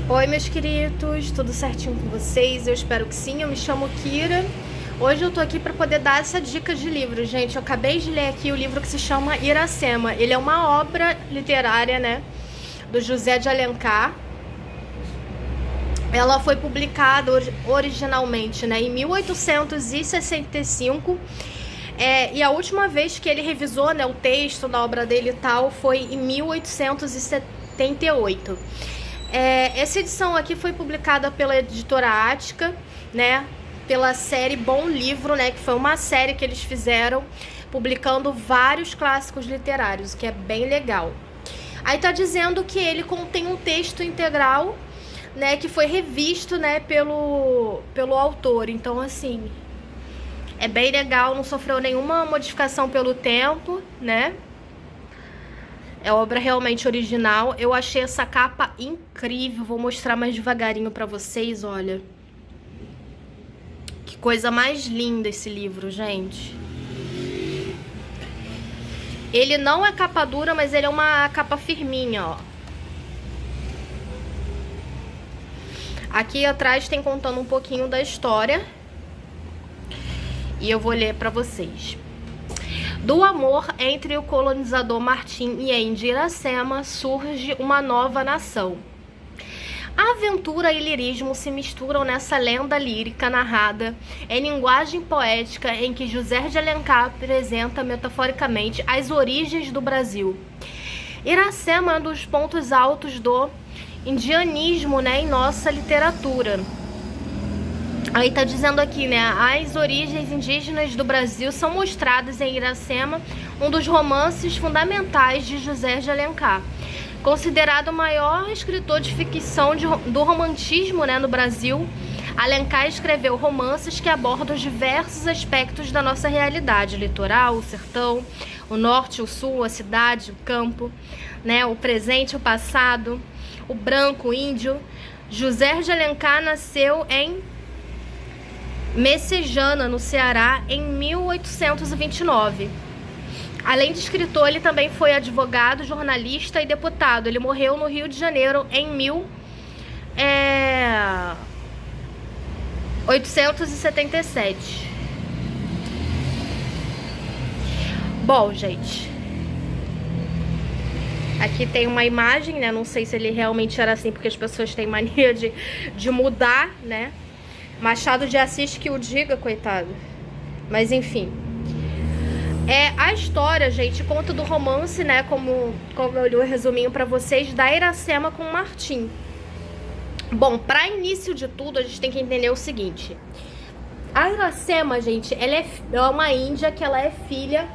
Oi, meus queridos, tudo certinho com vocês? Eu espero que sim. Eu me chamo Kira. Hoje eu tô aqui para poder dar essa dica de livro, gente. Eu acabei de ler aqui o livro que se chama Iracema. Ele é uma obra literária, né, do José de Alencar. Ela foi publicada originalmente, né, em 1865. E a última vez que ele revisou, né, o texto da obra dele e tal foi em 1878. Essa edição aqui foi publicada pela editora Ática, né, pela série Bom Livro, né, que foi uma série que eles fizeram publicando vários clássicos literários, que é bem legal. Aí tá dizendo que ele contém um texto integral, né, que foi revisto, né, pelo autor. Então, assim, é bem legal, não sofreu nenhuma modificação pelo tempo, né? É obra realmente original. Eu achei essa capa incrível. Vou mostrar mais devagarinho pra vocês, olha. Que coisa mais linda esse livro, gente. Ele não é capa dura, mas ele é uma capa firminha, ó. Aqui atrás tem contando um pouquinho da história. E eu vou ler pra vocês. Do amor entre o colonizador Martim e a Índia Iracema surge uma nova nação. A aventura e lirismo se misturam nessa lenda lírica narrada em linguagem poética em que José de Alencar apresenta metaforicamente as origens do Brasil. Iracema é um dos pontos altos do indianismo, né, em nossa literatura. Aí tá dizendo aqui, né, as origens indígenas do Brasil são mostradas em Iracema, um dos romances fundamentais de José de Alencar. Considerado o maior escritor de ficção do romantismo, né, no Brasil, Alencar escreveu romances que abordam diversos aspectos da nossa realidade: litoral, o sertão, o norte, o sul, a cidade, o campo, né, o presente, o passado, o branco, o índio. José de Alencar nasceu em Messejana, no Ceará, em 1829. Além de escritor, ele também foi advogado, jornalista e deputado. Ele morreu no Rio de Janeiro em 1877. Bom, gente, aqui tem uma imagem, né? Não sei se ele realmente era assim, porque as pessoas têm mania de mudar, né? Machado de Assis que o diga, coitado. Mas enfim. A história, gente, conta do romance, né? Como eu li o resuminho pra vocês, da Iracema com Martim. Bom, pra início de tudo, a gente tem que entender o seguinte. A Iracema, gente, ela é uma índia que ela é filha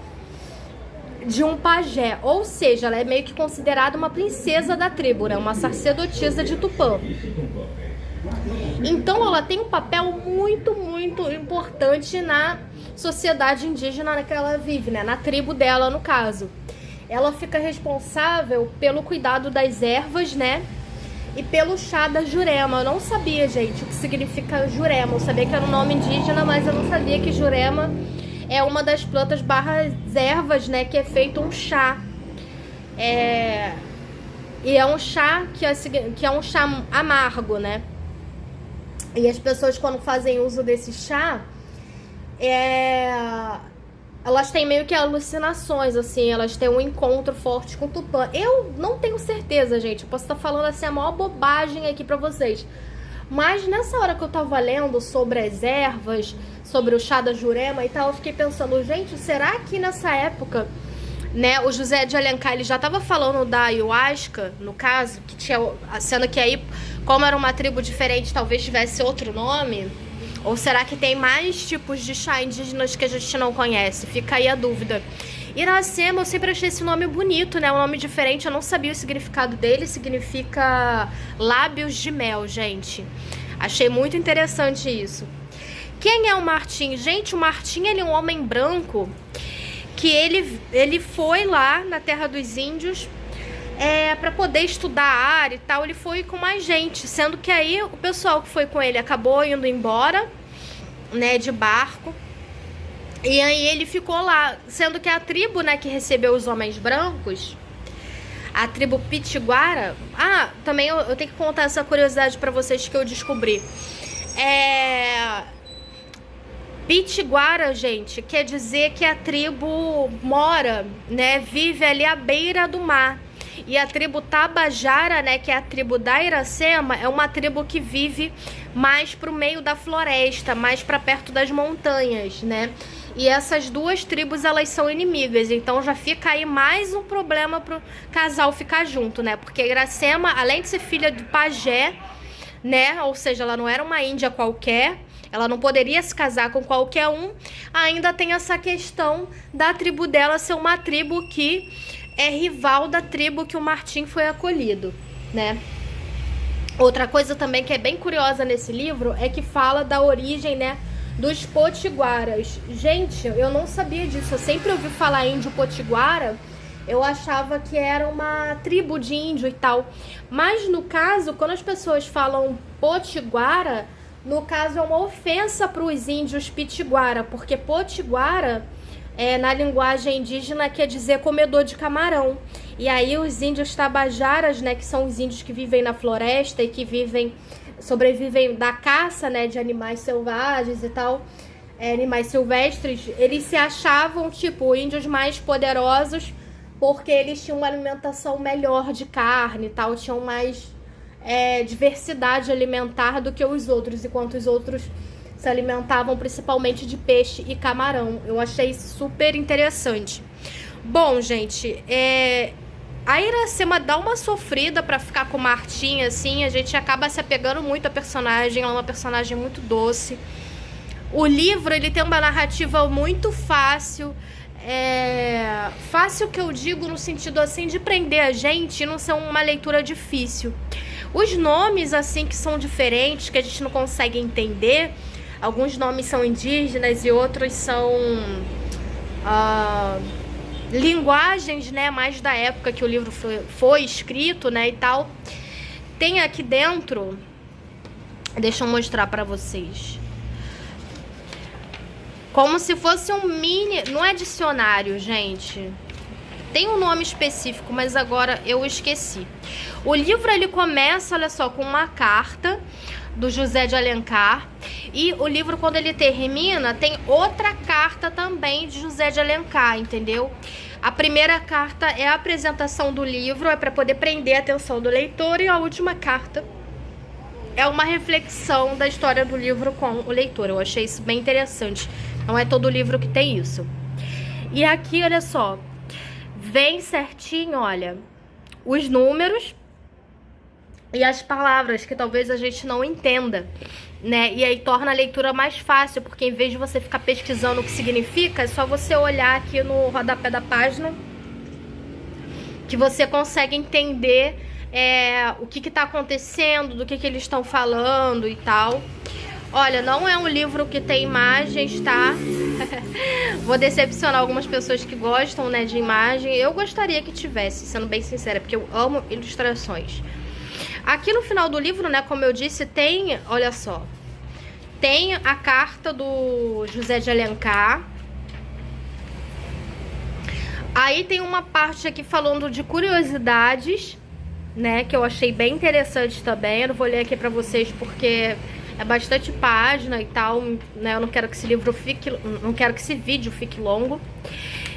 de um pajé. Ou seja, ela é meio que considerada uma princesa da tribo, né? Uma sacerdotisa de Tupã. Então ela tem um papel muito, muito importante na sociedade indígena que ela vive, né? Na tribo dela, no caso. Ela fica responsável pelo cuidado das ervas, né? E pelo chá da jurema. Eu não sabia, gente, o que significa jurema. Eu sabia que era um nome indígena, mas eu não sabia que jurema é uma das plantas barras ervas, né? Que é feito um chá. E é um chá que é um chá amargo, né? E as pessoas, quando fazem uso desse chá, elas têm meio que alucinações, assim. Elas têm um encontro forte com o Tupã. Eu não tenho certeza, gente. Eu posso estar falando assim a maior bobagem aqui pra vocês. Mas nessa hora que eu tava lendo sobre as ervas, sobre o chá da jurema e tal, eu fiquei pensando, gente, será que nessa época, né, o José de Alencar, ele já tava falando da ayahuasca, no caso, que tinha, sendo que aí, como era uma tribo diferente, talvez tivesse outro nome? Ou será que tem mais tipos de chá indígenas que a gente não conhece? Fica aí a dúvida. Iracema, eu sempre achei esse nome bonito, né? Um nome diferente, eu não sabia o significado dele. Significa lábios de mel, gente. Achei muito interessante isso. Quem é o Martim? Gente, o Martim, ele é um homem branco que ele foi lá na terra dos índios para poder estudar a área e tal. Ele foi com mais gente, sendo que aí o pessoal que foi com ele acabou indo embora, né, de barco. E aí ele ficou lá, sendo que a tribo, né, que recebeu os homens brancos, A tribo Pitiguara. Ah, também eu tenho que contar essa curiosidade pra vocês que eu descobri. Pitiguara, gente, quer dizer que a tribo mora, né, vive ali à beira do mar. E a tribo Tabajara, né, que é a tribo da Iracema, é uma tribo que vive mais pro meio da floresta, mais para perto das montanhas, né? E essas duas tribos, elas são inimigas, então já fica aí mais um problema pro casal ficar junto, né? Porque a Iracema, além de ser filha do pajé, né, ou seja, ela não era uma índia qualquer, ela não poderia se casar com qualquer um, ainda tem essa questão da tribo dela ser uma tribo que é rival da tribo que o Martim foi acolhido, né? Outra coisa também que é bem curiosa nesse livro é que fala da origem, né, dos potiguaras. Gente, eu não sabia disso, eu sempre ouvi falar índio potiguara, eu achava que era uma tribo de índio e tal. Mas no caso, quando as pessoas falam potiguara, no caso é uma ofensa para os índios pitiguara, porque potiguara, na linguagem indígena, quer dizer comedor de camarão. E aí os índios tabajaras, né, que são os índios que vivem na floresta e que sobrevivem da caça, né, de animais selvagens e tal, animais silvestres, eles se achavam, tipo, índios mais poderosos porque eles tinham uma alimentação melhor de carne e tal, tinham mais diversidade alimentar do que os outros, enquanto os outros se alimentavam principalmente de peixe e camarão. Eu achei isso super interessante. Bom, gente, a Iracema dá uma sofrida pra ficar com o Martim, assim, a gente acaba se apegando muito à personagem, ela é uma personagem muito doce. O livro, ele tem uma narrativa muito fácil, fácil que eu digo no sentido, assim, de prender a gente e não ser uma leitura difícil. Os nomes, assim, que são diferentes, que a gente não consegue entender, alguns nomes são indígenas e outros são linguagens, né, mais da época que o livro foi escrito, né, e tal. Tem aqui dentro, deixa eu mostrar pra vocês, como se fosse um mini, não é dicionário, gente, tem um nome específico, mas agora eu esqueci. O livro, ele começa, olha só, com uma carta do José de Alencar, e o livro, quando ele termina, tem outra carta também de José de Alencar, entendeu? A primeira carta é a apresentação do livro, é para poder prender a atenção do leitor, e a última carta é uma reflexão da história do livro com o leitor. Eu achei isso bem interessante, não é todo livro que tem isso. E aqui, olha só, vem certinho, olha, os números e as palavras que talvez a gente não entenda, né? E aí torna a leitura mais fácil, porque em vez de você ficar pesquisando o que significa, é só você olhar aqui no rodapé da página que você consegue entender o que está acontecendo, do que eles estão falando e tal. Olha, não é um livro que tem imagens, tá? Vou decepcionar algumas pessoas que gostam, né, de imagem. Eu gostaria que tivesse, sendo bem sincera, porque eu amo ilustrações. Aqui no final do livro, né, como eu disse, tem, olha só, tem a carta do José de Alencar. Aí tem uma parte aqui falando de curiosidades, né, que eu achei bem interessante também. Eu não vou ler aqui pra vocês porque é bastante página e tal, né? Eu não quero que esse livro fique, não quero que esse vídeo fique longo.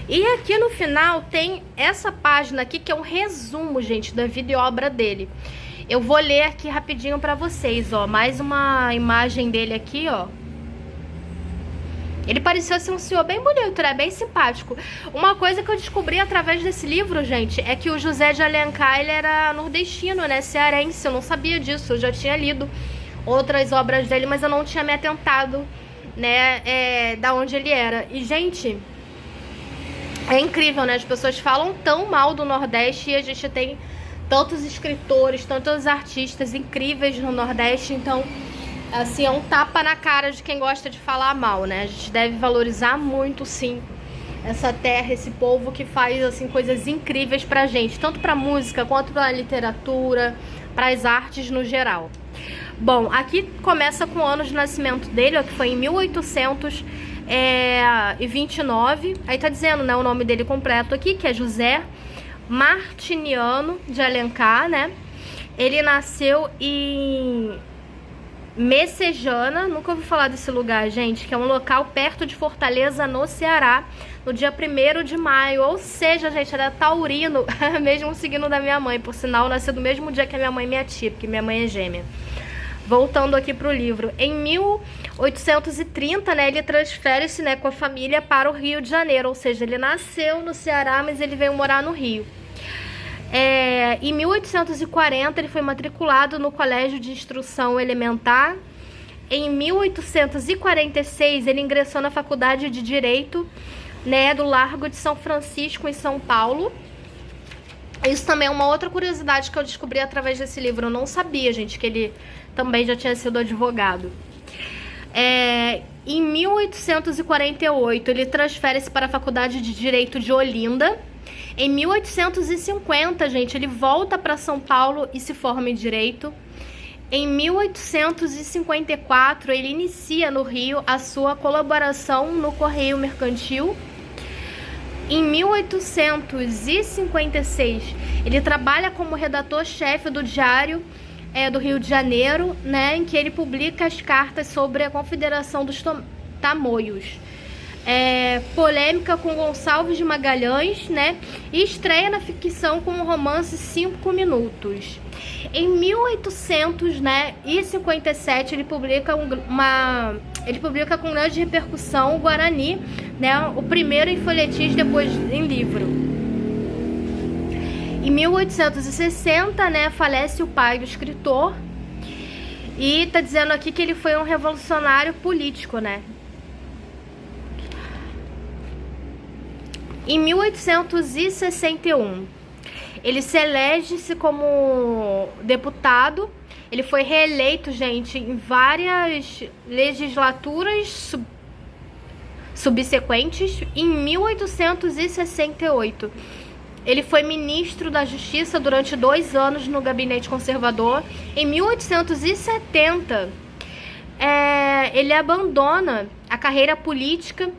E aqui no final tem essa página aqui que é um resumo, gente, da vida e obra dele. Eu vou ler aqui rapidinho pra vocês, ó. Mais uma imagem dele aqui, ó. Ele parecia ser um senhor bem bonito, né? Bem simpático. Uma coisa que eu descobri através desse livro, gente, é que o José de Alencar, ele era nordestino, né? Cearense. Eu não sabia disso, eu já tinha lido outras obras dele, mas eu não tinha me atentado, né, da onde ele era. E, gente, é incrível, né? As pessoas falam tão mal do Nordeste e a gente tem tantos escritores, tantos artistas incríveis no Nordeste. Então, assim, é um tapa na cara de quem gosta de falar mal, né? A gente deve valorizar muito, sim, essa terra, esse povo que faz, assim, coisas incríveis pra gente, tanto pra música quanto pra literatura, pras artes no geral. Bom, aqui começa com o ano de nascimento dele, ó, que foi em 1829. Aí tá dizendo, né, o nome dele completo aqui, que é José Martiniano de Alencar, né? Ele nasceu em Messejana, nunca ouvi falar desse lugar, gente, que é um local perto de Fortaleza, no Ceará, no dia 1º de maio, ou seja, gente, era taurino, mesmo signo da minha mãe, por sinal, nasceu no mesmo dia que a minha mãe e minha tia, porque minha mãe é gêmea. Voltando aqui pro livro, em 1830, né, ele transfere-se, né, com a família para o Rio de Janeiro, ou seja, ele nasceu no Ceará, mas ele veio morar no Rio. Em 1840, ele foi matriculado no Colégio de Instrução Elementar. Em 1846, ele ingressou na Faculdade de Direito, né, do Largo de São Francisco, em São Paulo. Isso também é uma outra curiosidade que eu descobri através desse livro. Eu não sabia, gente, que ele também já tinha sido advogado. Em 1848, ele transfere-se para a Faculdade de Direito de Olinda. Em 1850, gente, ele volta para São Paulo e se forma em Direito. Em 1854, ele inicia no Rio a sua colaboração no Correio Mercantil. Em 1856, ele trabalha como redator-chefe do Diário do Rio de Janeiro, né, em que ele publica as cartas sobre a Confederação dos Tamoios. Polêmica com Gonçalves de Magalhães, né, e estreia na ficção com o romance 5 Minutos. Em 1857, ele publica com grande repercussão o Guarani, né, o primeiro em folhetins, depois em livro. Em 1860, né, falece o pai do escritor, e tá dizendo aqui que ele foi um revolucionário político, né. Em 1861, ele se elege-se como deputado. Ele foi reeleito, gente, em várias legislaturas subsequentes. Em 1868, ele foi ministro da Justiça durante 2 anos no gabinete conservador. Em 1870, ele abandona a carreira política,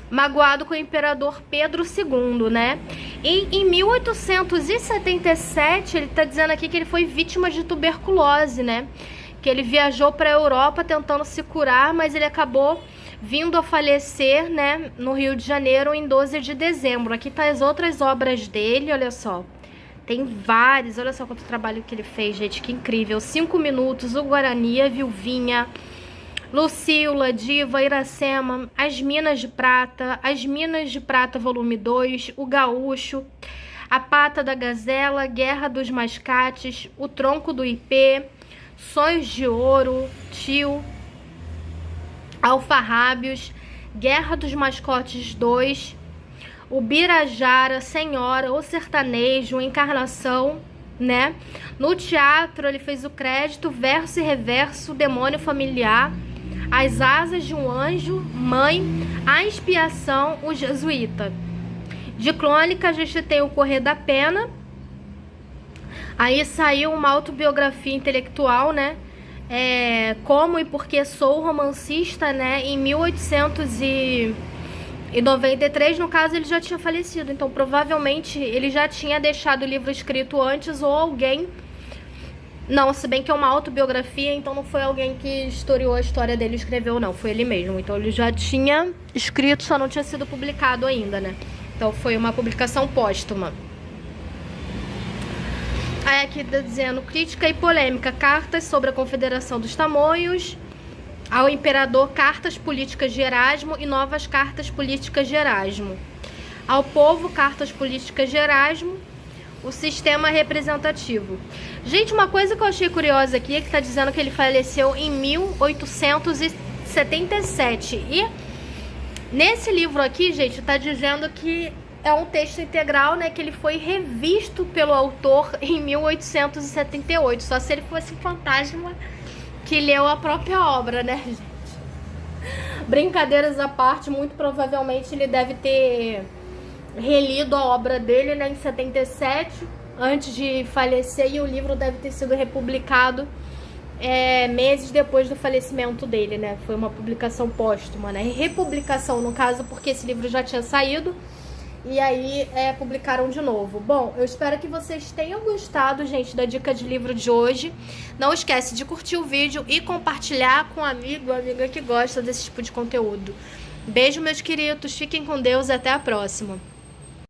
magoado com o imperador Pedro II, né? E em 1877, ele tá dizendo aqui que ele foi vítima de tuberculose, né? Que ele viajou para a Europa tentando se curar, mas ele acabou vindo a falecer, né, no Rio de Janeiro em 12 de dezembro. Aqui tá as outras obras dele, olha só. Tem vários, olha só quanto trabalho que ele fez, gente, que incrível. 5 Minutos, o Guarani, a Viuvinha, Lucila, Diva, Iracema, As Minas de Prata volume 2, O Gaúcho, A Pata da Gazela, Guerra dos Mascates, O Tronco do Ipê, Sonhos de Ouro, Tio, Alfarrábios, Guerra dos Mascotes 2, O Birajara, Senhora, O Sertanejo, Encarnação, né? No teatro ele fez O Crédito, Verso e Reverso, Demônio Familiar, As Asas de um Anjo, Mãe, A Expiação, O Jesuíta. De crônica a gente tem O Correr da Pena. Aí saiu uma autobiografia intelectual, né? Como e Porque Sou Romancista, né? Em 1893, no caso, ele já tinha falecido. Então, provavelmente, ele já tinha deixado o livro escrito antes, ou alguém... Não, se bem que é uma autobiografia, então não foi alguém que historiou a história dele e escreveu, não. Foi ele mesmo. Então, ele já tinha escrito, só não tinha sido publicado ainda, né? Então, foi uma publicação póstuma. Aí aqui tá dizendo crítica e polêmica, cartas sobre a Confederação dos Tamoios, ao Imperador, cartas políticas de Erasmo e novas cartas políticas de Erasmo. Ao povo, cartas políticas de Erasmo, o sistema representativo. Gente, uma coisa que eu achei curiosa aqui é que tá dizendo que ele faleceu em 1877. E nesse livro aqui, gente, tá dizendo que é um texto integral, né, que ele foi revisto pelo autor em 1878. Só se ele fosse um fantasma que leu a própria obra, né, gente? Brincadeiras à parte, muito provavelmente ele deve ter relido a obra dele, né, em 77, antes de falecer, e o livro deve ter sido republicado meses depois do falecimento dele, né? Foi uma publicação póstuma, né? Republicação, no caso, porque esse livro já tinha saído. E aí publicaram de novo. Bom, eu espero que vocês tenham gostado, gente, da dica de livro de hoje. Não esquece de curtir o vídeo e compartilhar com um amigo ou amiga que gosta desse tipo de conteúdo. Beijo, meus queridos. Fiquem com Deus e até a próxima.